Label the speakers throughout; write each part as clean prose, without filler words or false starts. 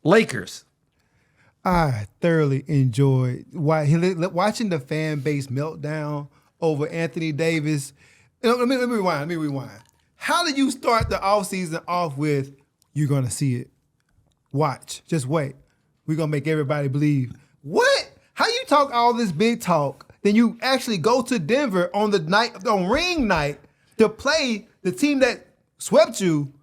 Speaker 1: Lakers.
Speaker 2: I thoroughly enjoyed watching the fan base meltdown over Anthony Davis. Let me rewind. How did you start the offseason off with, you're going to see it? Watch. Just wait. We're going to make everybody believe. What? How you talk all this big talk, then you actually go to Denver on ring night to play the team that swept you,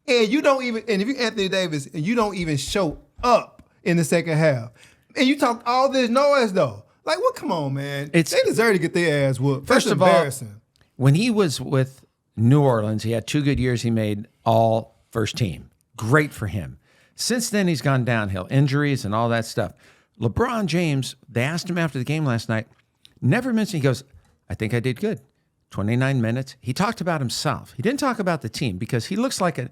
Speaker 2: and if you're Anthony Davis and you don't even show up in the second half. And you talk all this noise, though. Like, well, come on, man. They deserve to get their ass whooped.
Speaker 1: First of all, when he was with New Orleans, he had 2 good years. He made all first team. Great for him. Since then, he's gone downhill. Injuries and all that stuff. LeBron James, they asked him after the game last night, never mentioned, he goes, I think I did good. 29 minutes. He talked about himself. He didn't talk about the team because he looks like a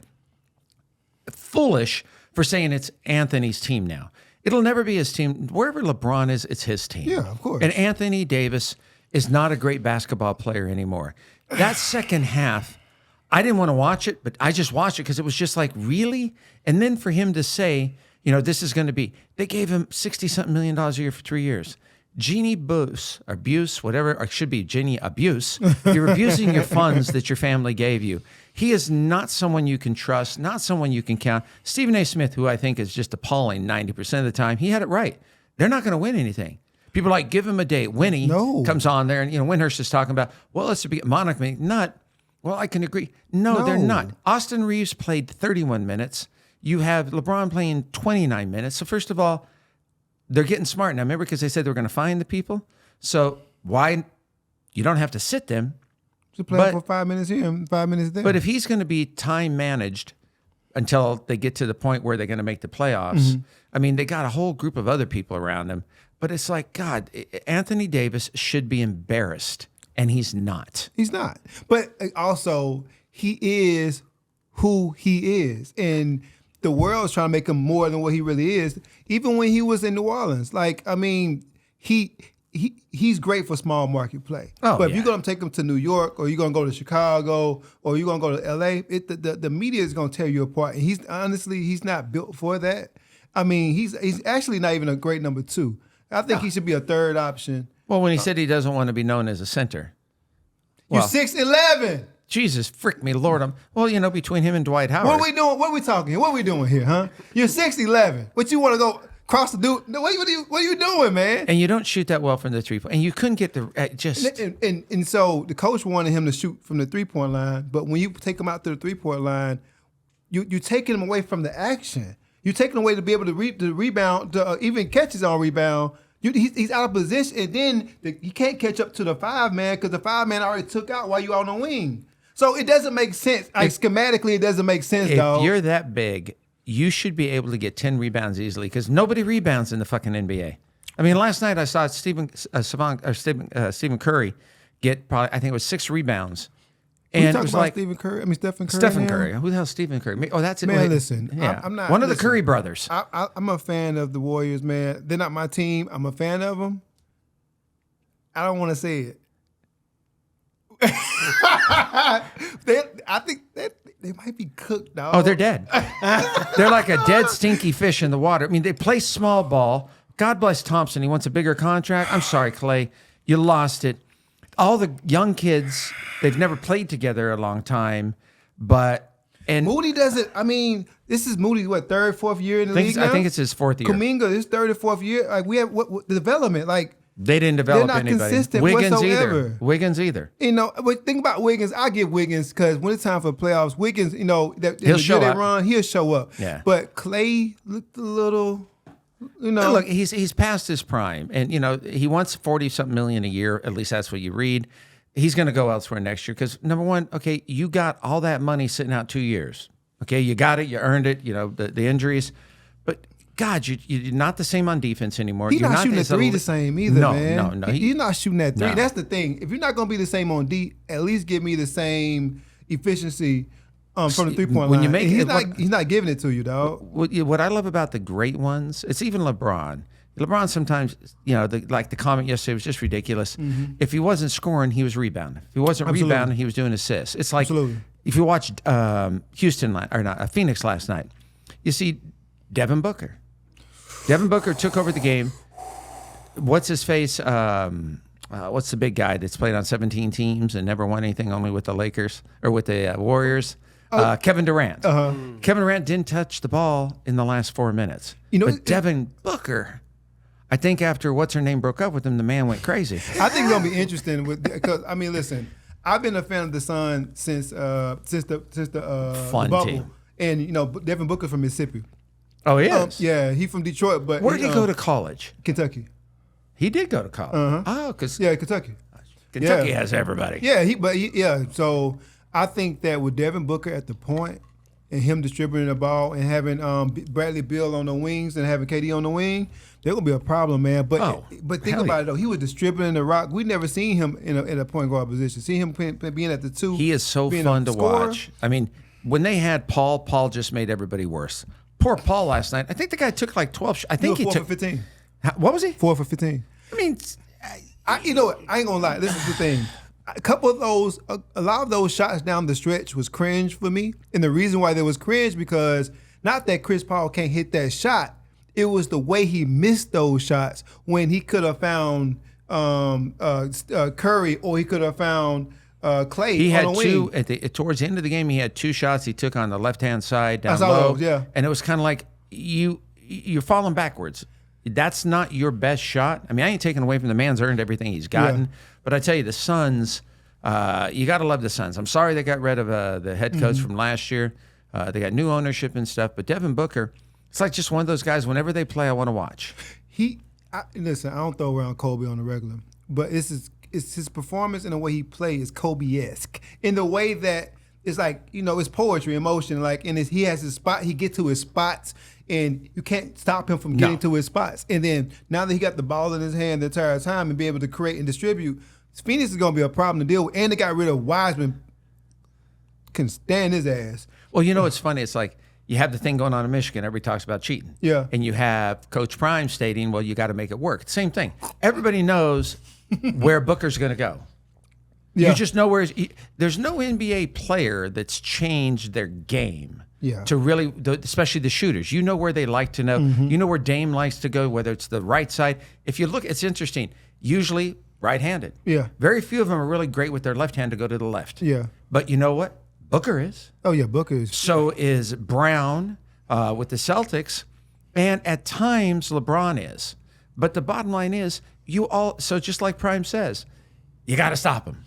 Speaker 1: foolish for saying it's Anthony's team now. It'll never be his team. Wherever LeBron is, it's his team.
Speaker 2: Yeah, of course.
Speaker 1: And Anthony Davis is not a great basketball player anymore. That second half, I didn't want to watch it, but I just watched it because it was just like, really? And then for him to say, this is going to be, they gave him $60-something million a year for 3 years. Genie abuse, whatever, or it should be Genie abuse. You're abusing your funds that your family gave you. He is not someone you can trust, not someone you can count. Stephen A. Smith, who I think is just appalling 90% of the time, he had it right. They're not going to win anything. People are like, give him a date. Winnie comes on there, and Windhurst is talking about, well, let's be Monica nut. Well, I can agree. No, they're not. Austin Reeves played 31 minutes. You have LeBron playing 29 minutes. So first of all, they're getting smart now. Remember, because they said they were going to find the people. So why you don't have to sit them.
Speaker 2: Just play for 5 minutes here and 5 minutes there.
Speaker 1: But if he's going to be time managed until they get to the point where they're going to make the playoffs, I mean, they got a whole group of other people around him. But it's like, God, Anthony Davis should be embarrassed, and he's not.
Speaker 2: He's not. But also, he is who he is. And the world's trying to make him more than what he really is. Even when he was in New Orleans, he's great for small market play. But if you're going to take him to New York, or you're going to go to Chicago, or you're going to go to LA, the media is going to tear you apart. And he's not built for that. I mean, he's actually not even a great number 2. I think he should be a third option.
Speaker 1: Well, when he said he doesn't want to be known as a center.
Speaker 2: You're 6'11".
Speaker 1: Jesus, frick me, Lord. Between him and Dwight Howard.
Speaker 2: What are we doing? What are we talking here? What are we doing here, huh? You're 6'11". What you want to go cross the dude? What are you doing, man?
Speaker 1: And you don't shoot that well from the 3-point. And you couldn't get the just.
Speaker 2: And so the coach wanted him to shoot from the 3-point line, but when you take him out to the 3-point line, you're taking him away from the action. You're taking away to be able to rebound, to even catch his own rebound. He's out of position, and then he can't catch up to the 5-man because the 5-man already took out while you're on the wing. So it doesn't make sense. Schematically, it doesn't make sense, dog.
Speaker 1: If you're that big, you should be able to get 10 rebounds easily because nobody rebounds in the fucking NBA. I mean, last night I saw Stephen Curry get probably, I think it was 6 rebounds. And
Speaker 2: it was like Stephen Curry. Stephen Curry.
Speaker 1: Stephen Curry. Who the hell's Stephen Curry? Oh, that's it.
Speaker 2: Man, listen.
Speaker 1: Yeah.
Speaker 2: I'm not
Speaker 1: one of the Curry brothers.
Speaker 2: I'm a fan of the Warriors, man. They're not my team. I'm a fan of them. I don't want to say it. I think they might be cooked, dog.
Speaker 1: Oh, they're dead. They're like a dead, stinky fish in the water. I mean, they play small ball. God bless Thompson. He wants a bigger contract. I'm sorry, Clay. You lost it. All the young kids, they've never played together a long time, and
Speaker 2: Moody doesn't. I mean, this is Moody, what, 3rd, 4th year in the league now?
Speaker 1: I think it's his 4th year.
Speaker 2: Kuminga, his 3rd or 4th year. Like, we have the development. Like,
Speaker 1: they didn't develop
Speaker 2: they're not
Speaker 1: anybody.
Speaker 2: Consistent whatsoever.
Speaker 1: Wiggins either.
Speaker 2: But think about Wiggins. I give Wiggins because when it's time for playoffs, Wiggins,
Speaker 1: he'll show up.
Speaker 2: He'll show up.
Speaker 1: Yeah.
Speaker 2: But Clay looked a little.
Speaker 1: Look, he's past his prime, and he wants $40-something million a year. At least that's what you read. He's going to go elsewhere next year because number one, okay, you got all that money sitting out 2 years. Okay, you got it, you earned it. The injuries, but God, you're not the same on defense anymore.
Speaker 2: He's not shooting at 3 the same either, man.
Speaker 1: No,
Speaker 2: he's not shooting at 3.
Speaker 1: No.
Speaker 2: That's the thing. If you're not going to be the same on D, at least give me the same efficiency. From the 3-point line. He's not giving it to you, dog.
Speaker 1: What I love about the great ones, it's even LeBron. LeBron sometimes, the comment yesterday was just ridiculous. Mm-hmm. If he wasn't scoring, he was rebounding. If he wasn't rebounding, he was doing assists. It's like if you watched Phoenix last night, you see Devin Booker. Devin Booker took over the game. What's his face? What's the big guy that's played on 17 teams and never won anything, only with the Lakers or with the Warriors? Kevin Durant. Kevin Durant didn't touch the ball in the last 4 minutes. But Devin Booker, I think after what's her name broke up with him, the man went crazy.
Speaker 2: I think it's gonna be interesting because I mean, listen, I've been a fan of the Suns since the bubble,
Speaker 1: team.
Speaker 2: And Devin Booker from Mississippi.
Speaker 1: Oh, he is?
Speaker 2: Yeah, he from Detroit, but
Speaker 1: Where did he go to college?
Speaker 2: Kentucky.
Speaker 1: He did go to college. Oh, because
Speaker 2: Kentucky.
Speaker 1: Kentucky has everybody.
Speaker 2: Yeah, so I think that with Devin Booker at the point and him distributing the ball and having Bradley Beal on the wings and having KD on the wing, there gonna be a problem, man. But think about it though, he was distributing the rock. We never seen him in a point guard position. See him being at the 2.
Speaker 1: He is so fun to watch. I mean, when they had Paul just made everybody worse. Poor Paul last night. I think the guy took like 12 shots. I think he took
Speaker 2: 4 for 15.
Speaker 1: What was he?
Speaker 2: 4 for 15.
Speaker 1: I mean,
Speaker 2: you know what? I ain't gonna lie. This is the thing. A lot of those shots down the stretch was cringe for me, and the reason why there was cringe because not that Chris Paul can't hit that shot, it was the way he missed those shots when he could have found Curry or he could have found Clay.
Speaker 1: He had
Speaker 2: on the
Speaker 1: two
Speaker 2: wing.
Speaker 1: towards the end of the game. He had 2 shots he took on the left-hand side down
Speaker 2: I saw
Speaker 1: low,
Speaker 2: those, yeah.
Speaker 1: And it was kind of like you're falling backwards. That's not your best shot. I mean, I ain't taking away from the man's earned everything he's gotten, but I tell you, the Suns, you got to love the Suns. I'm sorry they got rid of the head coach from last year. They got new ownership and stuff, but Devin Booker, it's like just one of those guys. Whenever they play, I want to watch.
Speaker 2: Listen, I don't throw around Kobe on the regular, but it's his performance and the way he plays is Kobe-esque in the way that it's like it's poetry, emotion. Like he has his spot, he gets to his spots, and you can't stop him from getting to his spots. And then now that he got the ball in his hand the entire time and be able to create and distribute, Phoenix is going to be a problem to deal with. And they got rid of Wiseman, can stand his ass.
Speaker 1: Well, it's funny. It's like you have the thing going on in Michigan. Everybody talks about cheating.
Speaker 2: Yeah.
Speaker 1: And you have Coach Prime stating, well, you got to make it work. Same thing. Everybody knows where Booker's going to go. Yeah. You just know where there's no NBA player that's changed their game to really, especially the shooters. You know where they like to know. You know where Dame likes to go, whether it's the right side. If you look, it's interesting. Usually right-handed.
Speaker 2: Yeah.
Speaker 1: Very few of them are really great with their left hand to go to the left.
Speaker 2: Yeah.
Speaker 1: But you know what? Booker is.
Speaker 2: Oh, yeah, Booker is.
Speaker 1: So is Brown with the Celtics. And at times, LeBron is. But the bottom line is, so just like Prime says, you got to stop him.